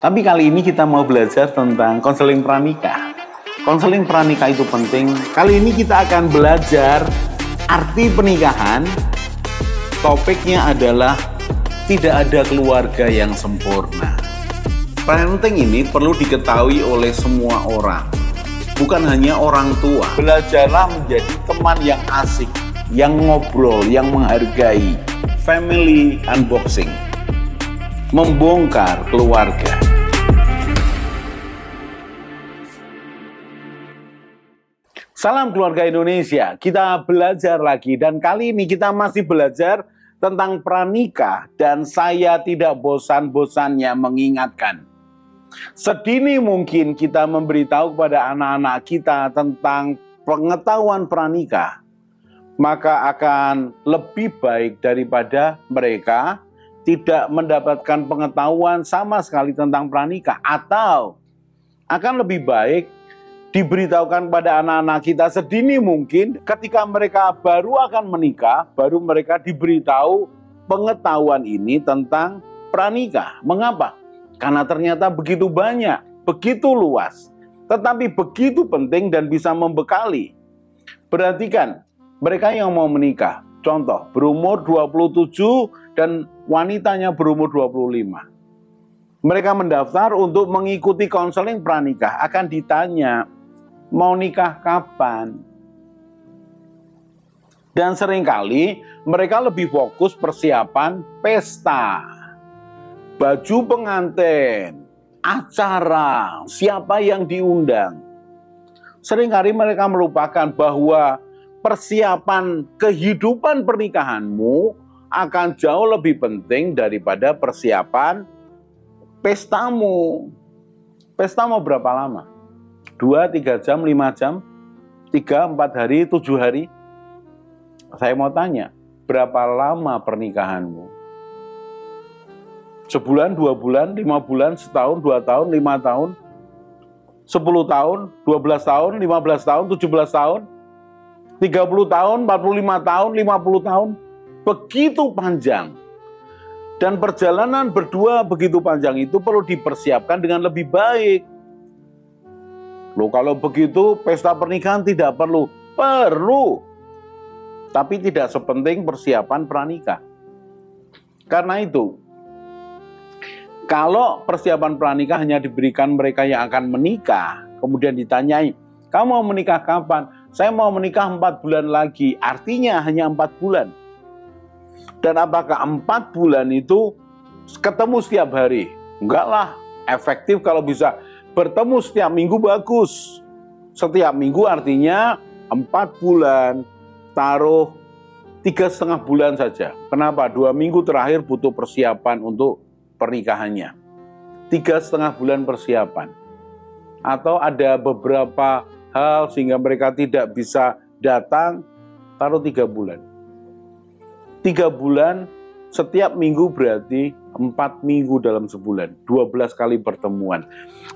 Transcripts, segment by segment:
Tapi kali ini kita mau belajar tentang konseling pranikah. Konseling pranikah itu penting. Kali ini kita akan belajar arti pernikahan. Topiknya adalah tidak ada keluarga yang sempurna. Parenting ini perlu diketahui oleh semua orang, bukan hanya orang tua. Belajarlah menjadi teman yang asik, yang ngobrol, yang menghargai. Family unboxing, membongkar keluarga. Salam keluarga Indonesia, kita belajar lagi dan kali ini kita masih belajar tentang pranikah dan saya tidak bosan-bosannya mengingatkan. Sedini mungkin kita memberitahu kepada anak-anak kita tentang pengetahuan pranikah, maka akan lebih baik daripada mereka tidak mendapatkan pengetahuan sama sekali tentang pranikah, atau akan lebih baik diberitahukan pada anak-anak kita sedini mungkin ketika mereka baru akan menikah, baru mereka diberitahu pengetahuan ini tentang pranikah. Mengapa? Karena ternyata begitu banyak, begitu luas, tetapi begitu penting dan bisa membekali. Perhatikan, mereka yang mau menikah, contoh berumur 27 dan wanitanya berumur 25. Mereka mendaftar untuk mengikuti konseling pranikah, akan ditanya, mau nikah kapan? Dan seringkali mereka lebih fokus persiapan pesta, baju pengantin, acara, siapa yang diundang. Seringkali mereka melupakan bahwa persiapan kehidupan pernikahanmu akan jauh lebih penting daripada persiapan pestamu. Pesta mau berapa lama? 2, 3 jam, 5 jam, 3, 4 hari, 7 hari. Saya mau tanya, berapa lama pernikahanmu? Sebulan, 2 bulan, 5 bulan, setahun, 2 tahun, 5 tahun, 10 tahun, 12 tahun, 15 tahun, 17 tahun, 30 tahun, 45 tahun, 50 tahun. Begitu panjang. Dan perjalanan berdua begitu panjang itu perlu dipersiapkan dengan lebih baik. Loh, kalau begitu pesta pernikahan tidak perlu. Perlu. Tapi tidak sepenting persiapan pranikah. Karena itu, kalau persiapan pranikah hanya diberikan mereka yang akan menikah, kemudian ditanyai, kamu mau menikah kapan? Saya mau menikah 4 bulan lagi. Artinya hanya 4 bulan. Dan apakah 4 bulan itu ketemu setiap hari? Enggak lah. Efektif kalau bisa bertemu setiap minggu bagus. Setiap minggu artinya 4 bulan, taruh 3,5 bulan saja. Kenapa? 2 minggu terakhir butuh persiapan untuk pernikahannya. 3,5 bulan persiapan. Atau ada beberapa hal sehingga mereka tidak bisa datang, taruh 3 bulan. 3 bulan setiap minggu berarti 4 minggu dalam sebulan, 12 kali pertemuan.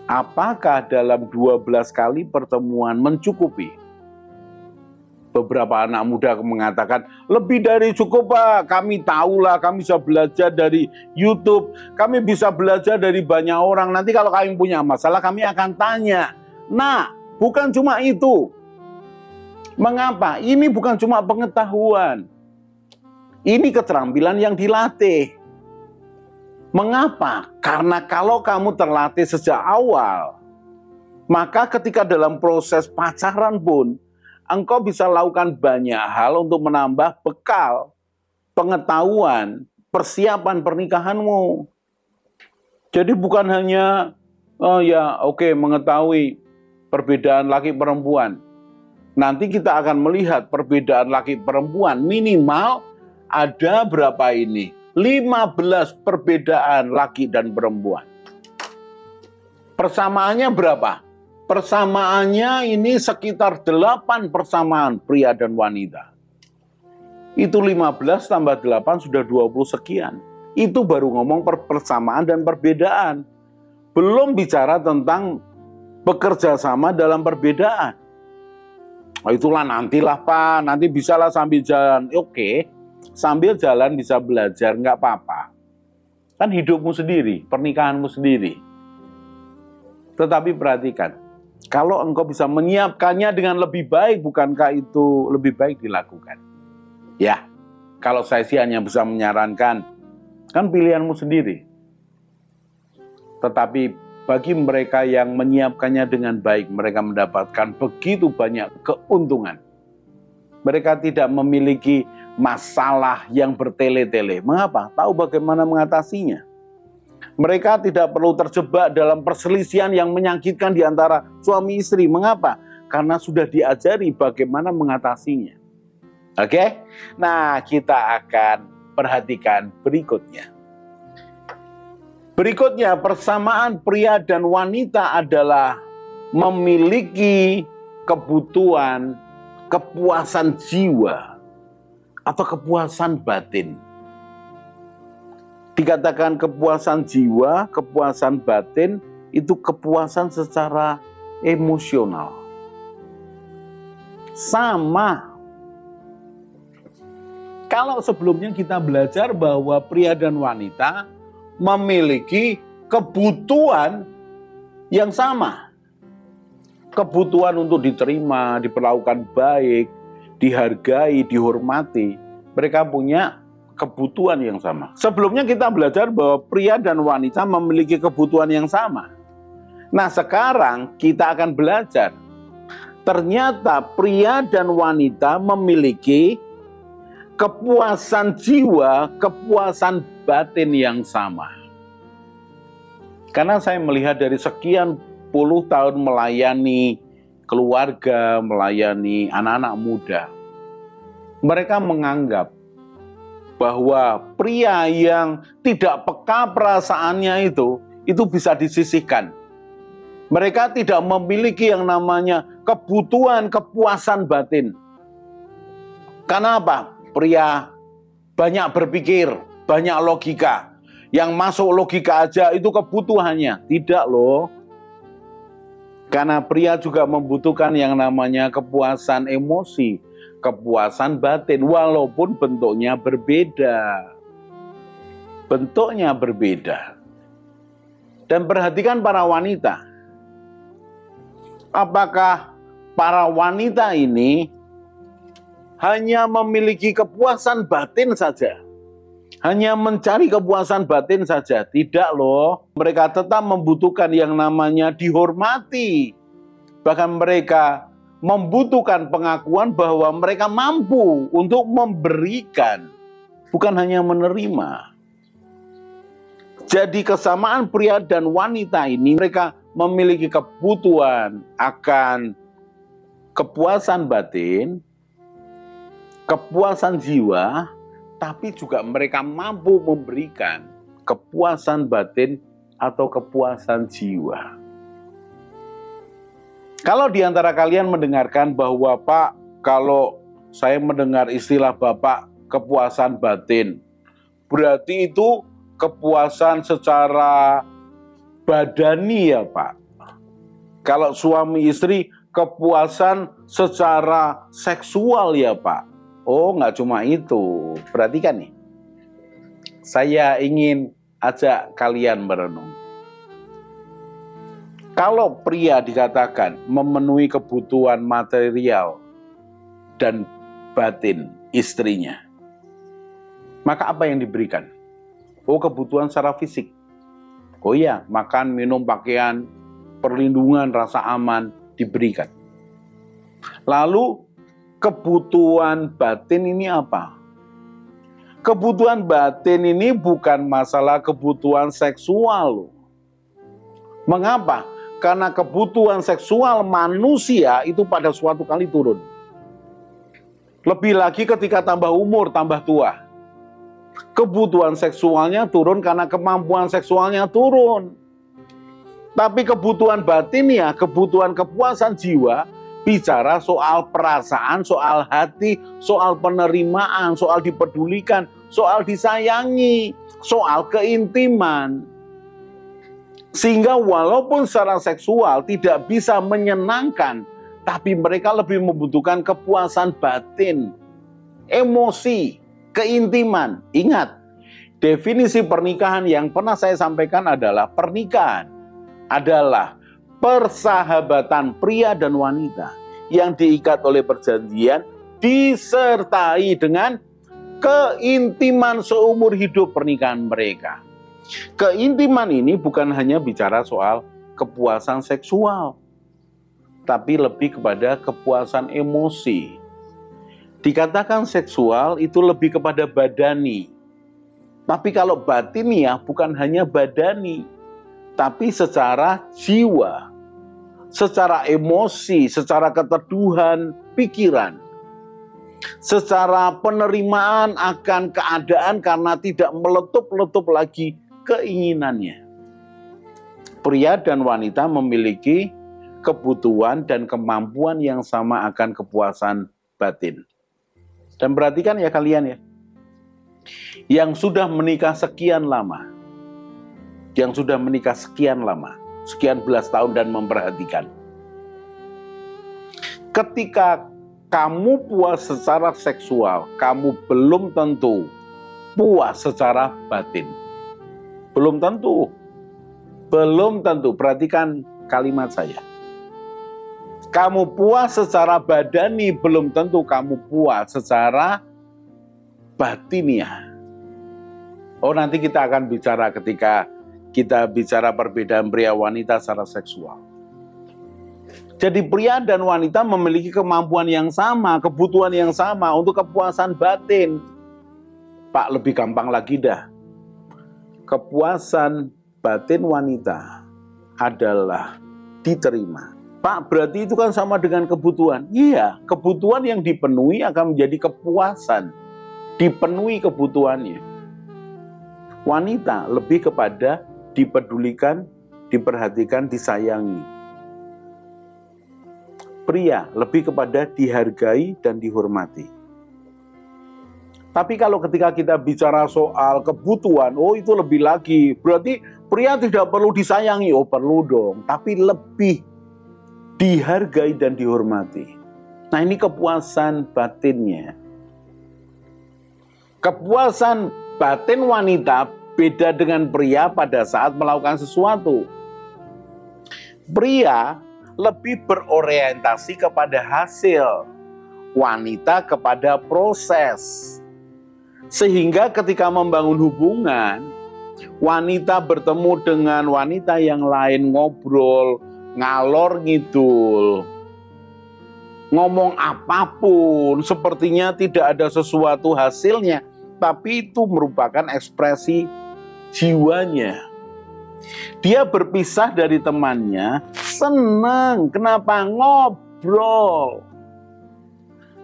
Apakah dalam 12 kali pertemuan mencukupi? Beberapa anak muda mengatakan, lebih dari cukup Pak, kami tahulah, kami bisa belajar dari YouTube, kami bisa belajar dari banyak orang, nanti kalau kami punya masalah kami akan tanya. Nah, bukan cuma itu. Mengapa? Ini bukan cuma pengetahuan. Ini keterampilan yang dilatih. Mengapa? Karena kalau kamu terlatih sejak awal, maka ketika dalam proses pacaran pun, engkau bisa lakukan banyak hal untuk menambah bekal, pengetahuan, persiapan pernikahanmu. Jadi bukan hanya, mengetahui perbedaan laki perempuan. Nanti kita akan melihat perbedaan laki perempuan minimal ada berapa ini? 15 perbedaan laki dan perempuan. Persamaannya berapa? Persamaannya ini sekitar 8 persamaan pria dan wanita. Itu 15 tambah 8 sudah 20 sekian. Itu baru ngomong persamaan dan perbedaan. Belum bicara tentang bekerja sama dalam perbedaan. Oh, itulah nantilah Pak, nanti bisalah sambil jalan. Oke. Sambil jalan bisa belajar, nggak apa-apa. Kan hidupmu sendiri, pernikahanmu sendiri. Tetapi perhatikan, kalau engkau bisa menyiapkannya dengan lebih baik, bukankah itu lebih baik dilakukan? Ya, kalau saya sih hanya bisa menyarankan, kan pilihanmu sendiri. Tetapi bagi mereka yang menyiapkannya dengan baik, mereka mendapatkan begitu banyak keuntungan. Mereka tidak memiliki masalah yang bertele-tele. Mengapa? Tahu bagaimana mengatasinya. Mereka tidak perlu terjebak dalam perselisihan yang menyakitkan di antara suami istri. Mengapa? Karena sudah diajari bagaimana mengatasinya. Oke? Nah, kita akan perhatikan berikutnya. Berikutnya, persamaan pria dan wanita adalah memiliki kebutuhan, kepuasan jiwa, atau kepuasan batin. Dikatakan kepuasan jiwa, kepuasan batin, itu kepuasan secara emosional. Sama. Kalau sebelumnya kita belajar bahwa pria dan wanita memiliki kebutuhan yang sama. Kebutuhan untuk diterima, diperlakukan baik, dihargai, dihormati. Mereka punya kebutuhan yang sama. Sebelumnya kita belajar bahwa pria dan wanita memiliki kebutuhan yang sama. Nah, sekarang kita akan belajar. Ternyata pria dan wanita memiliki kepuasan jiwa, kepuasan batin yang sama. Karena saya melihat dari sekian puluh tahun melayani keluarga, melayani anak-anak muda, mereka menganggap bahwa pria yang tidak peka perasaannya itu bisa disisihkan. Mereka tidak memiliki yang namanya kebutuhan kepuasan batin. Karena apa? Pria banyak berpikir, banyak logika. Yang masuk logika aja itu kebutuhannya. Tidak loh. Karena pria juga membutuhkan yang namanya kepuasan emosi, kepuasan batin, walaupun bentuknya berbeda. Bentuknya berbeda. Dan perhatikan para wanita. Apakah para wanita ini hanya memiliki kepuasan batin saja? Hanya mencari kepuasan batin saja? Tidak loh. Mereka tetap membutuhkan yang namanya dihormati. Bahkan mereka membutuhkan pengakuan bahwa mereka mampu untuk memberikan, bukan hanya menerima. Jadi kesamaan pria dan wanita ini, mereka memiliki kebutuhan akan kepuasan batin, kepuasan jiwa, tapi juga mereka mampu memberikan kepuasan batin atau kepuasan jiwa. Kalau di antara kalian mendengarkan bahwa Pak, kalau saya mendengar istilah Bapak kepuasan batin, berarti itu kepuasan secara badani ya Pak. Kalau suami istri kepuasan secara seksual ya Pak. Oh, nggak cuma itu. Perhatikan nih. Saya ingin ajak kalian merenung. Kalau pria dikatakan memenuhi kebutuhan material dan batin istrinya, maka apa yang diberikan? Oh, kebutuhan secara fisik. Oh iya, makan, minum, pakaian, perlindungan, rasa aman diberikan. Lalu kebutuhan batin ini apa? Kebutuhan batin ini bukan masalah kebutuhan seksual. Mengapa? Karena kebutuhan seksual manusia itu pada suatu kali turun. Lebih lagi ketika tambah umur, tambah tua. Kebutuhan seksualnya turun karena kemampuan seksualnya turun. Tapi kebutuhan batin ya, kebutuhan kepuasan jiwa, bicara soal perasaan, soal hati, soal penerimaan, soal dipedulikan, soal disayangi, soal keintiman. Sehingga walaupun secara seksual tidak bisa menyenangkan, tapi mereka lebih membutuhkan kepuasan batin, emosi, keintiman. Ingat, definisi pernikahan yang pernah saya sampaikan adalah pernikahan adalah persahabatan pria dan wanita yang diikat oleh perjanjian disertai dengan keintiman seumur hidup pernikahan mereka. Keintiman ini bukan hanya bicara soal kepuasan seksual, tapi lebih kepada kepuasan emosi. Dikatakan seksual itu lebih kepada badani. Tapi kalau batiniah bukan hanya badani, tapi secara jiwa, secara emosi, secara keteduhan pikiran, secara penerimaan akan keadaan karena tidak meletup-letup lagi keinginannya. Pria dan wanita memiliki kebutuhan dan kemampuan yang sama akan kepuasan batin. Dan perhatikan ya kalian ya, yang sudah menikah sekian lama, sekian belas tahun dan memperhatikan. Ketika kamu puas secara seksual, kamu belum tentu puas secara batin. Belum tentu. Perhatikan kalimat saya. Kamu puas secara badani, belum tentu kamu puas secara batiniah. Oh, nanti kita akan bicara ketika kita bicara perbedaan pria wanita secara seksual. Jadi pria dan wanita memiliki kemampuan yang sama, kebutuhan yang sama untuk kepuasan batin. Pak, lebih gampang lagi dah. Kepuasan batin wanita adalah diterima. Pak, berarti itu kan sama dengan kebutuhan. Iya, kebutuhan yang dipenuhi akan menjadi kepuasan. Dipenuhi kebutuhannya. Wanita lebih kepada dipedulikan, diperhatikan, disayangi. Pria lebih kepada dihargai dan dihormati. Tapi kalau ketika kita bicara soal kebutuhan, oh itu lebih lagi. Berarti pria tidak perlu disayangi. Oh perlu dong, tapi lebih dihargai dan dihormati. Nah ini kepuasan batinnya. Kepuasan batin wanita beda dengan pria pada saat melakukan sesuatu. Pria lebih berorientasi kepada hasil, wanita kepada proses. Sehingga ketika membangun hubungan, wanita bertemu dengan wanita yang lain, ngobrol, ngalor ngidul, ngomong apapun, sepertinya tidak ada sesuatu hasilnya, tapi itu merupakan ekspresi jiwanya. Dia berpisah dari temannya, senang. Kenapa? Ngobrol.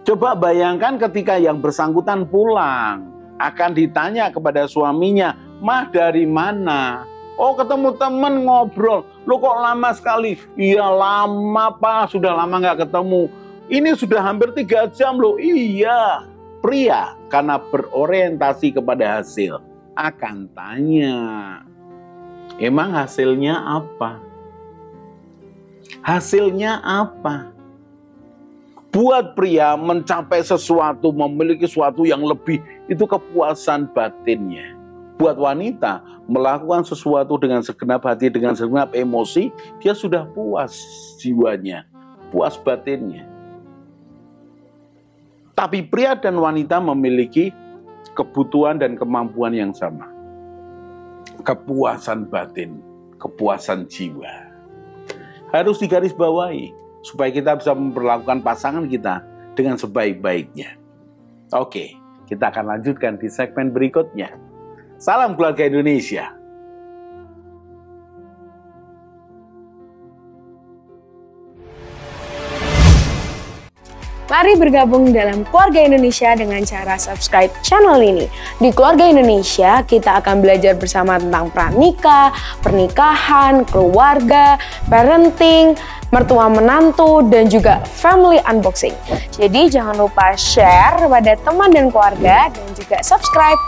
Coba bayangkan ketika yang bersangkutan pulang, akan ditanya kepada suaminya, "Mah dari mana?" "Oh ketemu teman ngobrol." "Lo kok lama sekali?" "Iya lama Pak, sudah lama nggak ketemu. Ini sudah hampir 3 jam loh." "Iya." Pria karena berorientasi kepada hasil akan tanya, "Emang hasilnya apa? Hasilnya apa?" Buat pria mencapai sesuatu, memiliki sesuatu yang lebih, itu kepuasan batinnya. Buat wanita, melakukan sesuatu dengan segenap hati, dengan segenap emosi, dia sudah puas jiwanya, puas batinnya. Tapi pria dan wanita memiliki kebutuhan dan kemampuan yang sama. Kepuasan batin, kepuasan jiwa. Harus digarisbawahi supaya kita bisa memperlakukan pasangan kita dengan sebaik-baiknya. Oke, kita akan lanjutkan di segmen berikutnya. Salam keluarga Indonesia. Mari bergabung dalam Keluarga Indonesia dengan cara subscribe channel ini. Di Keluarga Indonesia, kita akan belajar bersama tentang pranikah, pernikahan, keluarga, parenting, mertua menantu, dan juga family unboxing. Jadi jangan lupa share pada teman dan keluarga dan juga subscribe.